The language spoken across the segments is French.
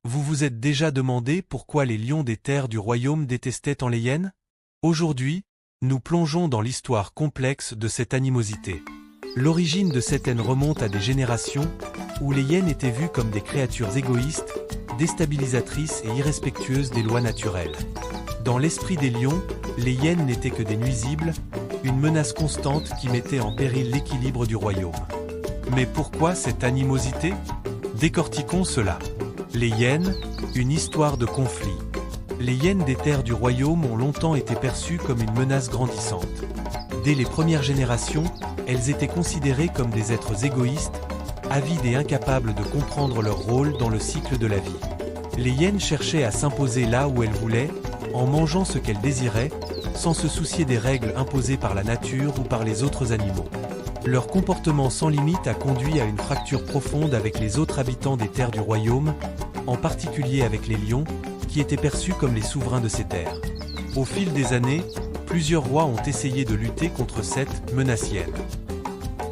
Vous vous êtes déjà demandé pourquoi les lions des terres du royaume détestaient tant les hyènes? Aujourd'hui, nous plongeons dans l'histoire complexe de cette animosité. L'origine de cette haine remonte à des générations où les hyènes étaient vues comme des créatures égoïstes, déstabilisatrices et irrespectueuses des lois naturelles. Dans l'esprit des lions, les hyènes n'étaient que des nuisibles, une menace constante qui mettait en péril l'équilibre du royaume. Mais pourquoi cette animosité? Décortiquons cela. Les hyènes, une histoire de conflit. Les hyènes des terres du royaume ont longtemps été perçues comme une menace grandissante. Dès les premières générations, elles étaient considérées comme des êtres égoïstes, avides et incapables de comprendre leur rôle dans le cycle de la vie. Les hyènes cherchaient à s'imposer là où elles voulaient, en mangeant ce qu'elles désiraient, sans se soucier des règles imposées par la nature ou par les autres animaux. Leur comportement sans limite a conduit à une fracture profonde avec les autres habitants des terres du royaume, en particulier avec les lions, qui étaient perçus comme les souverains de ces terres. Au fil des années, plusieurs rois ont essayé de lutter contre cette menace hyène.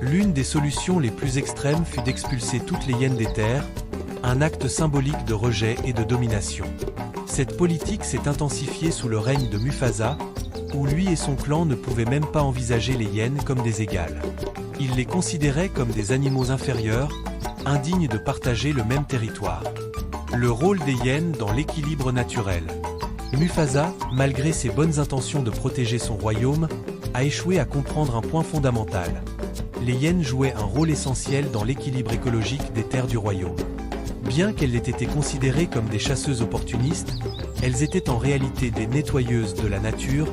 L'une des solutions les plus extrêmes fut d'expulser toutes les hyènes des terres, un acte symbolique de rejet et de domination. Cette politique s'est intensifiée sous le règne de Mufasa, où lui et son clan ne pouvaient même pas envisager les hyènes comme des égales. Ils les considéraient comme des animaux inférieurs, indignes de partager le même territoire. Le rôle des hyènes dans l'équilibre naturel. Mufasa, malgré ses bonnes intentions de protéger son royaume, a échoué à comprendre un point fondamental. Les hyènes jouaient un rôle essentiel dans l'équilibre écologique des terres du royaume. Bien qu'elles aient été considérées comme des chasseuses opportunistes, elles étaient en réalité des nettoyeuses de la nature,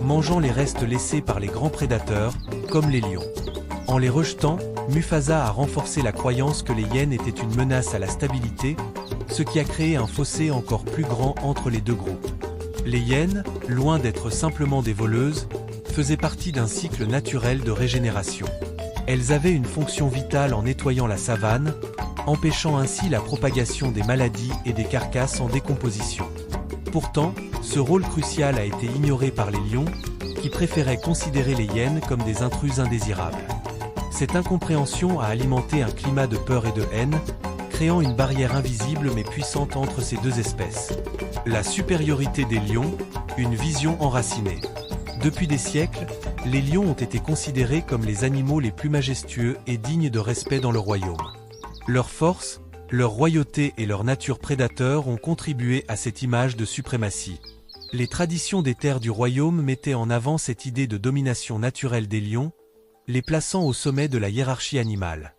mangeant les restes laissés par les grands prédateurs, comme les lions. En les rejetant, Mufasa a renforcé la croyance que les hyènes étaient une menace à la stabilité, ce qui a créé un fossé encore plus grand entre les deux groupes. Les hyènes, loin d'être simplement des voleuses, faisaient partie d'un cycle naturel de régénération. Elles avaient une fonction vitale en nettoyant la savane, empêchant ainsi la propagation des maladies et des carcasses en décomposition. Pourtant, ce rôle crucial a été ignoré par les lions, qui préféraient considérer les hyènes comme des intrus indésirables. Cette incompréhension a alimenté un climat de peur et de haine, créant une barrière invisible mais puissante entre ces deux espèces. La supériorité des lions, une vision enracinée. Depuis des siècles, les lions ont été considérés comme les animaux les plus majestueux et dignes de respect dans le royaume. Leur force, leur royauté et leur nature prédateur ont contribué à cette image de suprématie. Les traditions des terres du royaume mettaient en avant cette idée de domination naturelle des lions, les plaçant au sommet de la hiérarchie animale.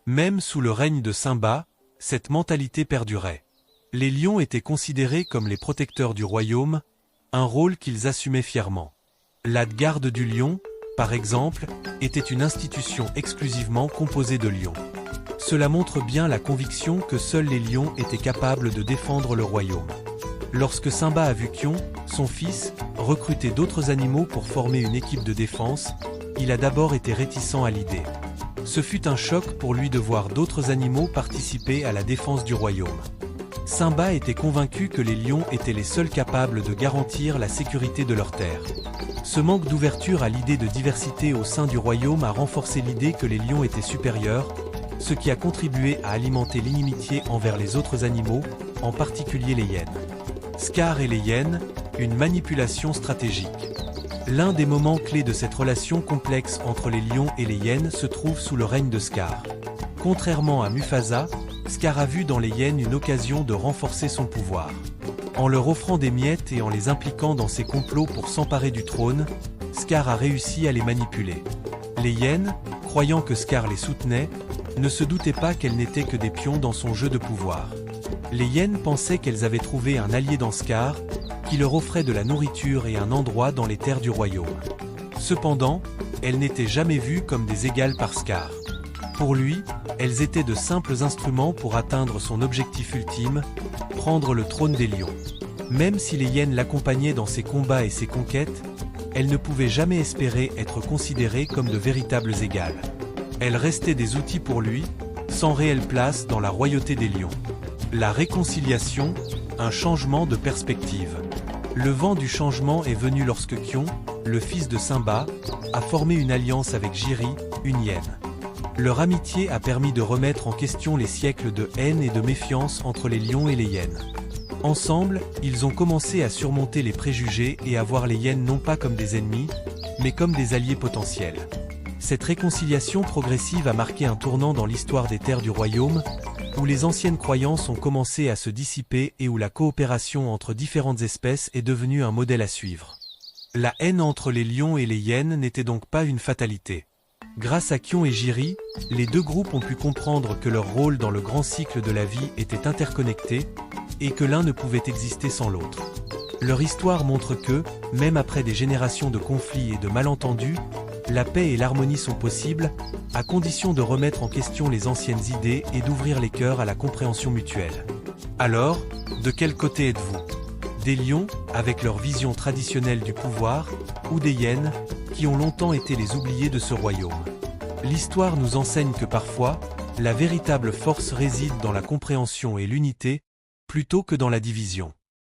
Même sous le règne de Simba, cette mentalité perdurait. Les lions étaient considérés comme les protecteurs du royaume, un rôle qu'ils assumaient fièrement. La garde du lion, par exemple, était une institution exclusivement composée de lions. Cela montre bien la conviction que seuls les lions étaient capables de défendre le royaume. Lorsque Simba a vu Kion, son fils, recruter d'autres animaux pour former une équipe de défense, il a d'abord été réticent à l'idée. Ce fut un choc pour lui de voir d'autres animaux participer à la défense du royaume. Simba était convaincu que les lions étaient les seuls capables de garantir la sécurité de leur terre. Ce manque d'ouverture à l'idée de diversité au sein du royaume a renforcé l'idée que les lions étaient supérieurs, ce qui a contribué à alimenter l'inimitié envers les autres animaux, en particulier les hyènes. Scar et les hyènes, une manipulation stratégique. L'un des moments clés de cette relation complexe entre les lions et les hyènes se trouve sous le règne de Scar. Contrairement à Mufasa, Scar a vu dans les hyènes une occasion de renforcer son pouvoir. En leur offrant des miettes et en les impliquant dans ses complots pour s'emparer du trône, Scar a réussi à les manipuler. Les hyènes, croyant que Scar les soutenait, ne se doutaient pas qu'elles n'étaient que des pions dans son jeu de pouvoir. Les hyènes pensaient qu'elles avaient trouvé un allié dans Scar, qui leur offrait de la nourriture et un endroit dans les terres du royaume. Cependant, elles n'étaient jamais vues comme des égales par Scar. Pour lui, elles étaient de simples instruments pour atteindre son objectif ultime, prendre le trône des lions. Même si les hyènes l'accompagnaient dans ses combats et ses conquêtes, elles ne pouvaient jamais espérer être considérées comme de véritables égales. Elles restaient des outils pour lui, sans réelle place dans la royauté des lions. La réconciliation, un changement de perspective. Le vent du changement est venu lorsque Kion, le fils de Simba, a formé une alliance avec Jiri, une hyène. Leur amitié a permis de remettre en question les siècles de haine et de méfiance entre les lions et les hyènes. Ensemble, ils ont commencé à surmonter les préjugés et à voir les hyènes non pas comme des ennemis, mais comme des alliés potentiels. Cette réconciliation progressive a marqué un tournant dans l'histoire des terres du royaume, où les anciennes croyances ont commencé à se dissiper et où la coopération entre différentes espèces est devenue un modèle à suivre. La haine entre les lions et les hyènes n'était donc pas une fatalité. Grâce à Kion et Jiri, les deux groupes ont pu comprendre que leur rôle dans le grand cycle de la vie était interconnecté, et que l'un ne pouvait exister sans l'autre. Leur histoire montre que, même après des générations de conflits et de malentendus, la paix et l'harmonie sont possibles, à condition de remettre en question les anciennes idées et d'ouvrir les cœurs à la compréhension mutuelle. Alors, de quel côté êtes-vous? Des lions, avec leur vision traditionnelle du pouvoir, ou des hyènes, qui ont longtemps été les oubliés de ce royaume? L'histoire nous enseigne que parfois, la véritable force réside dans la compréhension et l'unité, plutôt que dans la division.